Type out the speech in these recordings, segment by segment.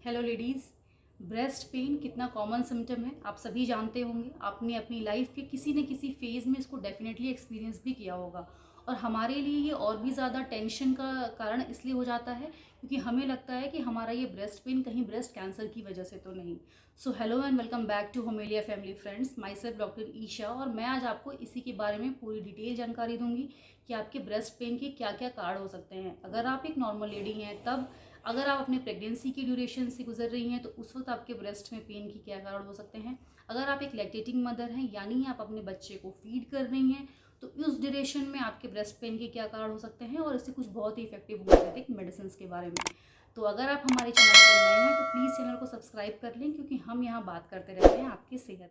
Hello ladies. Breast pain कितना common symptom है आप सभी जानते होंगे। आपने अपनी लाइफ के किसी न किसी फेज़ में इसको डेफिनेटली एक्सपीरियंस भी किया होगा। और हमारे लिए ये और भी ज़्यादा टेंशन का कारण इसलिए हो जाता है क्योंकि हमें लगता है कि हमारा ये ब्रेस्ट पेन कहीं ब्रेस्ट कैंसर की वजह से तो नहीं। So hello and welcome back to Homelia family friends, myself doctor Isha. और मैं आज आपको इसी के बारे में पूरी डिटेल जानकारी दूंगी कि आपके ब्रेस्ट पेन के क्या क्या कारण हो सकते हैं। अगर आप एक नॉर्मल लेडी हैं तब, अगर आप अपने प्रेगनेंसी की ड्यूरेशन से गुजर रही हैं तो उस वक्त आपके ब्रेस्ट में पेन की क्या कारण हो सकते हैं। अगर आप एक लैक्टेटिंग मदर हैं यानी आप अपने बच्चे को फीड कर रही हैं तो उस ड्यूरेशन में आपके ब्रेस्ट पेन के क्या कारण हो सकते हैं, और इससे कुछ बहुत ही इफेक्टिव होम्योपैथिक मेडिसिन के बारे में। तो अगर आप हमारे चैनल पर नए हैं तो प्लीज़ चैनल को सब्सक्राइब कर लें क्योंकि हम यहाँ बात करते रहते हैं आपकी सेहत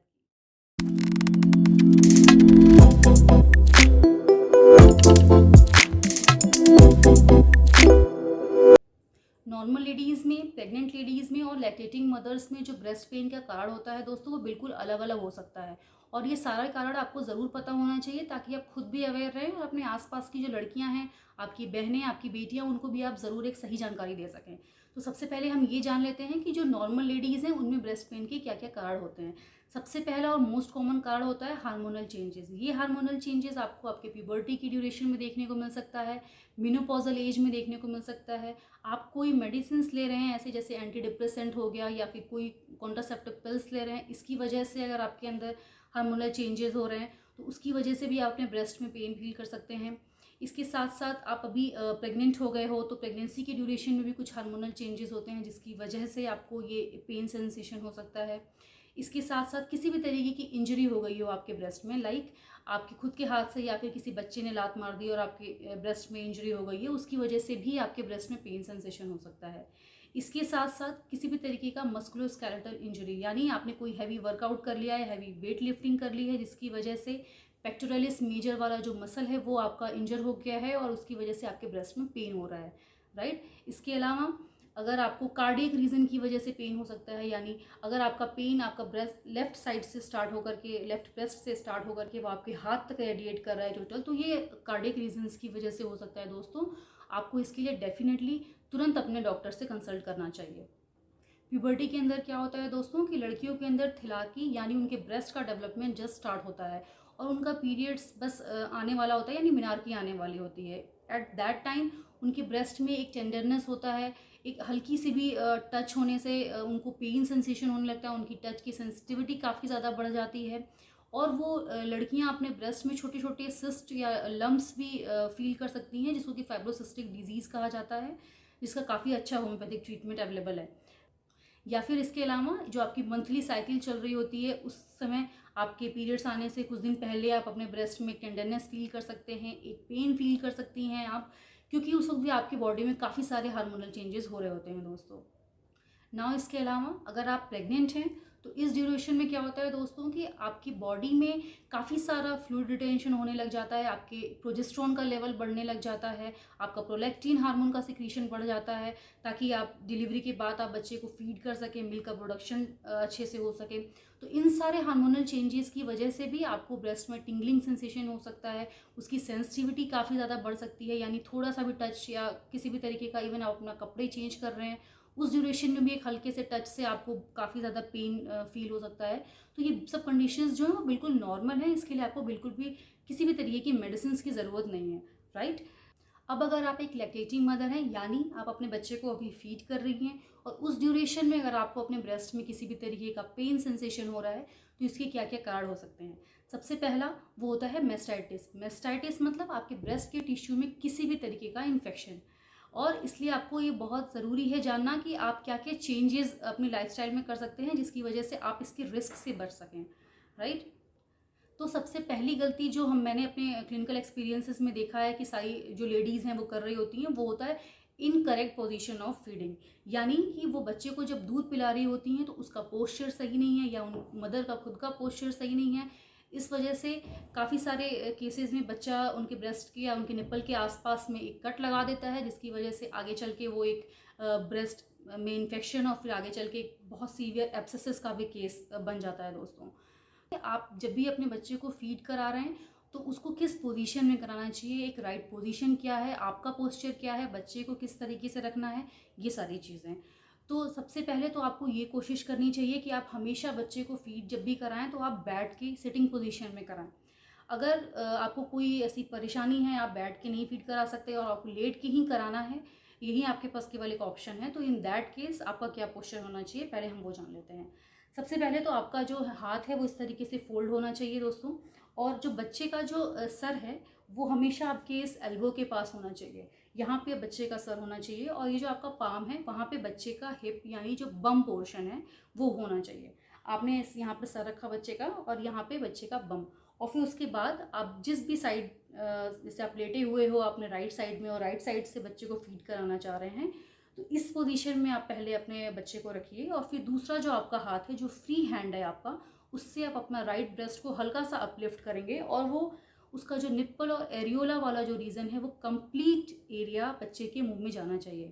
नॉर्मल लेडीज़ में, प्रेग्नेंट लेडीज़ में और लैक्टेटिंग मदर्स में जो ब्रेस्ट पेन का कारण होता है दोस्तों, वो बिल्कुल अलग अलग हो सकता है। और ये सारा कारण आपको ज़रूर पता होना चाहिए ताकि आप खुद भी अवेयर रहें और अपने आसपास की जो लड़कियां हैं, आपकी बहनें, आपकी बेटियां, उनको भी आप ज़रूर एक सही जानकारी दे सकें। तो सबसे पहले हम ये जान लेते हैं कि जो नॉर्मल लेडीज़ हैं उनमें ब्रेस्ट पेन के क्या क्या कारण होते हैं। सबसे पहला और मोस्ट कॉमन कारण होता है हार्मोनल चेंजेस। ये हार्मोनल चेंजेस आपको आपके प्यूबर्टी की ड्यूरेशन में देखने को मिल सकता है, मेनोपॉजल एज में देखने को मिल सकता है। आप कोई मेडिसिन ले रहे हैं ऐसे जैसे एंटी डिप्रेसेंट हो गया या फिर कोई कॉन्ट्रासेप्टिव पिल्स ले रहे हैं, इसकी वजह से अगर आपके अंदर हार्मोनल चेंजेस हो रहे हैं तो उसकी वजह से भी आप अपने ब्रेस्ट में पेन फील कर सकते हैं। इसके साथ साथ आप अभी प्रेग्नेंट हो गए हो तो प्रेगनेंसी के ड्यूरेशन में भी कुछ हार्मोनल चेंजेस होते हैं जिसकी वजह से आपको ये पेन सेंसेशन हो सकता है। इसके साथ साथ किसी भी तरीके की इंजरी हो गई हो आपके ब्रेस्ट में, लाइक आपके खुद के हाथ से या फिर किसी बच्चे ने लात मार दी और आपके ब्रेस्ट में इंजरी हो गई है, उसकी वजह से भी आपके ब्रेस्ट में पेन सेंसेशन हो सकता है। इसके साथ साथ किसी भी तरीके का मस्कुलोस्केलेटल इंजरी, यानी आपने कोई हैवी वर्कआउट कर लिया है, हैवी वेट लिफ्टिंग कर ली है जिसकी वजह से पेक्टोरलिस मेजर वाला जो मसल है वो आपका इंजर हो गया है और उसकी वजह से आपके ब्रेस्ट में पेन हो रहा है, राइट। इसके अलावा अगर आपको कार्डियक रीज़न की वजह से पेन हो सकता है, यानी अगर आपका पेन आपका ब्रेस्ट लेफ्ट साइड से स्टार्ट होकर के, लेफ्ट ब्रेस्ट से स्टार्ट होकर के वो आपके हाथ तक रेडिएट कर रहा है टोटल, तो ये कार्डियक रीजंस की वजह से हो सकता है दोस्तों। आपको इसके लिए डेफिनेटली तुरंत अपने डॉक्टर से कंसल्ट करना चाहिए। प्यूबर्टी के अंदर क्या होता है दोस्तों कि लड़कियों के अंदर थिलाकी यानी उनके ब्रेस्ट का डेवलपमेंट जस्ट स्टार्ट होता है और उनका पीरियड्स बस आने वाला होता है, यानी मिनारकी आने वाली होती है। एट दैट टाइम उनके ब्रेस्ट में एक टेंडरनेस होता है, एक हल्की सी भी टच होने से उनको पेन सेंसेशन होने लगता है, उनकी टच की सेंसिटिविटी काफ़ी ज़्यादा बढ़ जाती है और वो लड़कियां अपने ब्रेस्ट में छोटे छोटे सिस्ट या लम्ब्स भी फील कर सकती हैं जिसको कि फाइब्रोसिस्टिक डिजीज़ कहा जाता है, जिसका काफ़ी अच्छा होम्योपैथिक ट्रीटमेंट अवेलेबल है। या फिर इसके अलावा जो आपकी मंथली साइकिल चल रही होती है उस समय आपके पीरियड्स आने से कुछ दिन पहले आप अपने ब्रेस्ट में टेंडरनेस फील कर सकते हैं, एक पेन फील कर सकती हैं आप, क्योंकि उस वक्त भी आपकी बॉडी में काफ़ी सारे हार्मोनल चेंजेस हो रहे होते हैं दोस्तों। ना इसके अलावा अगर आप प्रेग्नेंट हैं तो इस ड्यूरेशन में क्या होता है दोस्तों कि आपकी बॉडी में काफ़ी सारा फ्लूइड रिटेंशन होने लग जाता है, आपके प्रोजेस्ट्रॉन का लेवल बढ़ने लग जाता है, आपका प्रोलैक्टिन हार्मोन का सिक्रीशन बढ़ जाता है ताकि आप डिलीवरी के बाद आप बच्चे को फीड कर सकें, मिल्क का प्रोडक्शन अच्छे से हो सके। तो इन सारे हार्मोनल चेंजेस की वजह से भी आपको ब्रेस्ट में टिंगलिंग सेंसेशन हो सकता है, उसकी सेंसिटिविटी काफ़ी ज़्यादा बढ़ सकती है, यानी थोड़ा सा भी टच या किसी भी तरीके का, इवन आप अपना कपड़े चेंज कर रहे हैं उस ड्यूरेशन में भी एक हल्के से टच से आपको काफ़ी ज़्यादा पेन फील हो सकता है। तो ये सब कंडीशंस जो हैं वो बिल्कुल नॉर्मल है, इसके लिए आपको बिल्कुल भी किसी भी तरीके की मेडिसिन की ज़रूरत नहीं है, राइट। अब अगर आप एक लैक्टेटिंग मदर हैं यानी आप अपने बच्चे को अभी फीड कर रही हैं और उस ड्यूरेशन में अगर आपको अपने ब्रेस्ट में किसी भी तरीके का पेन सेंसेशन हो रहा है तो इसके क्या क्या कारण हो सकते हैं। सबसे पहला वो होता है मेस्टाइटिस। मेस्टाइटिस मतलब आपके ब्रेस्ट के टिश्यू में किसी भी तरीके का इन्फेक्शन, और इसलिए आपको ये बहुत ज़रूरी है जानना कि आप क्या क्या चेंजेस अपनी लाइफस्टाइल में कर सकते हैं जिसकी वजह से आप इसके रिस्क से बच सकें, राइट। तो सबसे पहली गलती जो मैंने अपने क्लिनिकल एक्सपीरियंसेस में देखा है कि सारी जो लेडीज़ हैं वो कर रही होती हैं, वो होता है इनकरेक्ट पोजीशन ऑफ फीडिंग। यानी कि वो बच्चे को जब दूध पिला रही होती हैं तो उसका पोस्चर सही नहीं है या उन मदर का खुद का पोस्चर सही नहीं है। इस वजह से काफ़ी सारे केसेस में बच्चा उनके ब्रेस्ट के या उनके निप्पल के आसपास में एक कट लगा देता है जिसकी वजह से आगे चल के वो एक ब्रेस्ट में इन्फेक्शन और फिर आगे चल के एक बहुत सीवियर एब्सेसिस का भी केस बन जाता है दोस्तों। आप जब भी अपने बच्चे को फीड करा रहे हैं तो उसको किस पोजीशन में कराना चाहिए, एक राइट पोजीशन क्या है, आपका पोस्चर क्या है, बच्चे को किस तरीके से रखना है, ये सारी चीज़ें। तो सबसे पहले तो आपको ये कोशिश करनी चाहिए कि आप हमेशा बच्चे को फीड जब भी कराएं तो आप बैठ के सिटिंग पोजीशन में कराएं। अगर आपको कोई ऐसी परेशानी है, आप बैठ के नहीं फीड करा सकते और आपको लेट के ही कराना है, यही आपके पास केवल एक ऑप्शन है, तो इन दैट केस आपका क्या पोस्चर होना चाहिए, पहले हम वो जान लेते हैं। सबसे पहले तो आपका जो हाथ है वो इस तरीके से फोल्ड होना चाहिए दोस्तों, और जो बच्चे का जो सर है वो हमेशा आपके इस एल्बो के पास होना चाहिए। यहाँ पे बच्चे का सर होना चाहिए, और ये जो आपका पाम है वहाँ पे बच्चे का हिप यानी जो बम पोर्शन है वो होना चाहिए। आपने इस यहाँ पे सर रखा बच्चे का, और यहाँ पे बच्चे का बम, और फिर उसके बाद आप जिस भी साइड, जैसे आप लेटे हुए हो आपने राइट साइड में, और राइट साइड से बच्चे को फीड कराना चाह रहे हैं, तो इस पोजीशन में आप पहले अपने बच्चे को रखिए, और फिर दूसरा जो आपका हाथ है जो फ्री हैंड है आपका, उससे आप अपना राइट ब्रेस्ट को हल्का सा अपलिफ्ट करेंगे, और वो उसका जो निप्पल और एरियोला वाला जो रीजन है वो कंप्लीट एरिया बच्चे के मुंह में जाना चाहिए।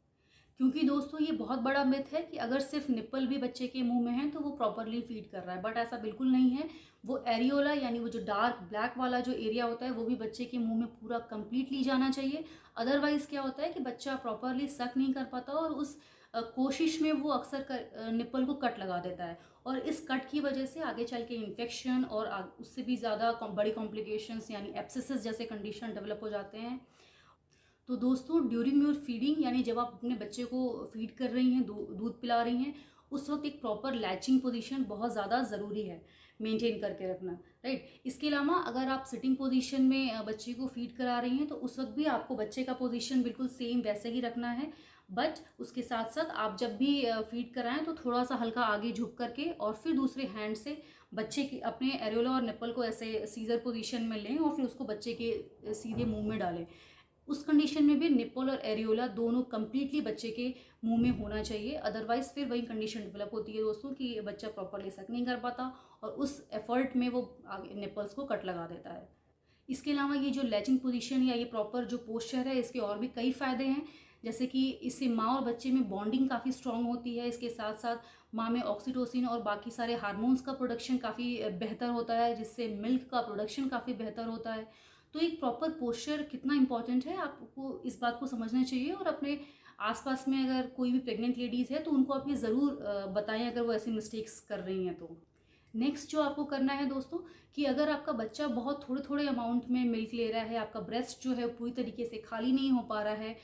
क्योंकि दोस्तों ये बहुत बड़ा मिथ है कि अगर सिर्फ निप्पल भी बच्चे के मुंह में है तो वो प्रॉपरली फीड कर रहा है, बट ऐसा बिल्कुल नहीं है। वो एरियोला यानी वो जो डार्क ब्लैक वाला जो एरिया होता है वो भी बच्चे के मुंह में पूरा कंप्लीटली जाना चाहिए। अदरवाइज क्या होता है कि बच्चा प्रॉपरली सक नहीं कर पाता, और उस कोशिश में वो अक्सर निप्पल को कट लगा देता है, और इस कट की वजह से आगे चल के इन्फेक्शन और उससे भी ज़्यादा बड़ी कॉम्प्लिकेशंस यानी एब्सेसिस जैसे कंडीशन डेवलप हो जाते हैं। तो दोस्तों ड्यूरिंग योर फीडिंग यानी जब आप अपने बच्चे को फीड कर रही हैं, दूध पिला रही हैं, उस वक्त एक प्रॉपर लैचिंग पोजीशन बहुत ज़्यादा ज़रूरी है मेंटेन करके रखना, राइट। इसके अलावा अगर आप सिटिंग पोजीशन में बच्चे को फीड करा रही हैं तो उस वक्त भी आपको बच्चे का पोजीशन बिल्कुल सेम वैसे ही रखना है, बट उसके साथ साथ आप जब भी फीड कराएं तो थोड़ा सा हल्का आगे झुक करके, और फिर दूसरे हैंड से बच्चे की अपने एरियोला और निप्पल को ऐसे सीजर पोजीशन में लें, और फिर उसको बच्चे के सीधे मुंह में डालें। उस कंडीशन में भी निप्पल और एरियोला दोनों कंप्लीटली बच्चे के मुंह में होना चाहिए, अदरवाइज फिर वही कंडीशन डेवलप होती है दोस्तों कि बच्चा प्रॉपरली सक नहीं कर पाता, और उस एफर्ट में वो आगे निप्पल्स को कट लगा देता है। इसके अलावा ये जो लैचिंग पोजीशन या ये प्रॉपर जो पोस्चर है, इसके और भी कई फ़ायदे हैं, जैसे कि इससे माँ और बच्चे में बॉन्डिंग काफ़ी स्ट्रांग होती है। इसके साथ साथ माँ में ऑक्सीटोसिन और बाकी सारे हार्मोन्स का प्रोडक्शन काफ़ी बेहतर होता है, जिससे मिल्क का प्रोडक्शन काफ़ी बेहतर होता है। तो एक प्रॉपर पोस्चर कितना इंपॉर्टेंट है आपको इस बात को समझना चाहिए, और अपने आसपास में अगर कोई भी प्रेग्नेंट लेडीज़ है तो उनको आप ये ज़रूर बताएं अगर वो ऐसी मिस्टेक्स कर रही हैं तो। नेक्स्ट जो आपको करना है दोस्तों, कि अगर आपका बच्चा बहुत थोड़े थोड़े अमाउंट में मिल्क ले रहा है, आपका ब्रेस्ट जो है पूरी तरीके से खाली नहीं हो पा रहा है,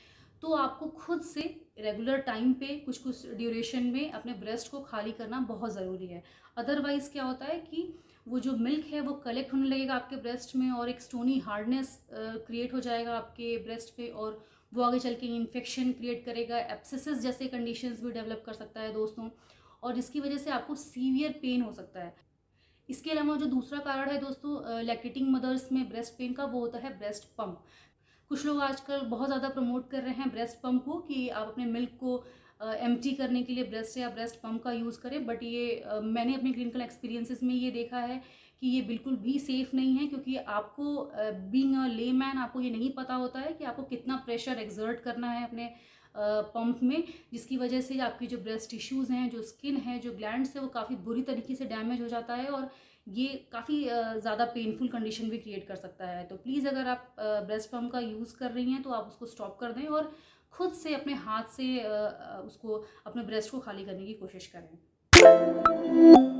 तो आपको खुद से रेगुलर टाइम पे कुछ कुछ ड्यूरेशन में अपने ब्रेस्ट को खाली करना बहुत ज़रूरी है। अदरवाइज़ क्या होता है कि वो जो मिल्क है वो कलेक्ट होने लगेगा आपके ब्रेस्ट में, और एक स्टोनी हार्डनेस क्रिएट हो जाएगा आपके ब्रेस्ट पे, और वो आगे चल के इन्फेक्शन क्रिएट करेगा, एब्सेसिस जैसे कंडीशंस भी डेवलप कर सकता है दोस्तों, और जिसकी वजह से आपको सीवियर पेन हो सकता है। इसके अलावा जो दूसरा कारण है दोस्तों लैक्टेटिंग मदर्स में ब्रेस्ट पेन का, वो होता है ब्रेस्ट पम्प। कुछ लोग आजकल बहुत ज़्यादा प्रमोट कर रहे हैं ब्रेस्ट पम्प को, कि आप अपने मिल्क को एम्प्टी करने के लिए ब्रेस्ट या ब्रेस्ट पम्प का यूज़ करें, बट ये मैंने अपने क्लिनिकल एक्सपीरियंसेस में ये देखा है कि ये बिल्कुल भी सेफ़ नहीं है, क्योंकि आपको बीइंग अ लेमैन आपको ये नहीं पता होता है कि आपको कितना प्रेशर एक्सर्ट करना है अपने पंप में, जिसकी वजह से आपकी जो ब्रेस्ट टिश्यूज़ हैं, जो स्किन है, जो ग्लैंड्स है, वो काफ़ी बुरी तरीके से डैमेज हो जाता है, और ये काफ़ी ज़्यादा पेनफुल कंडीशन भी क्रिएट कर सकता है। तो प्लीज़ अगर आप ब्रेस्ट पम्प का यूज़ कर रही हैं तो आप उसको स्टॉप कर दें, और खुद से अपने हाथ से उसको अपने ब्रेस्ट को खाली करने की कोशिश करें।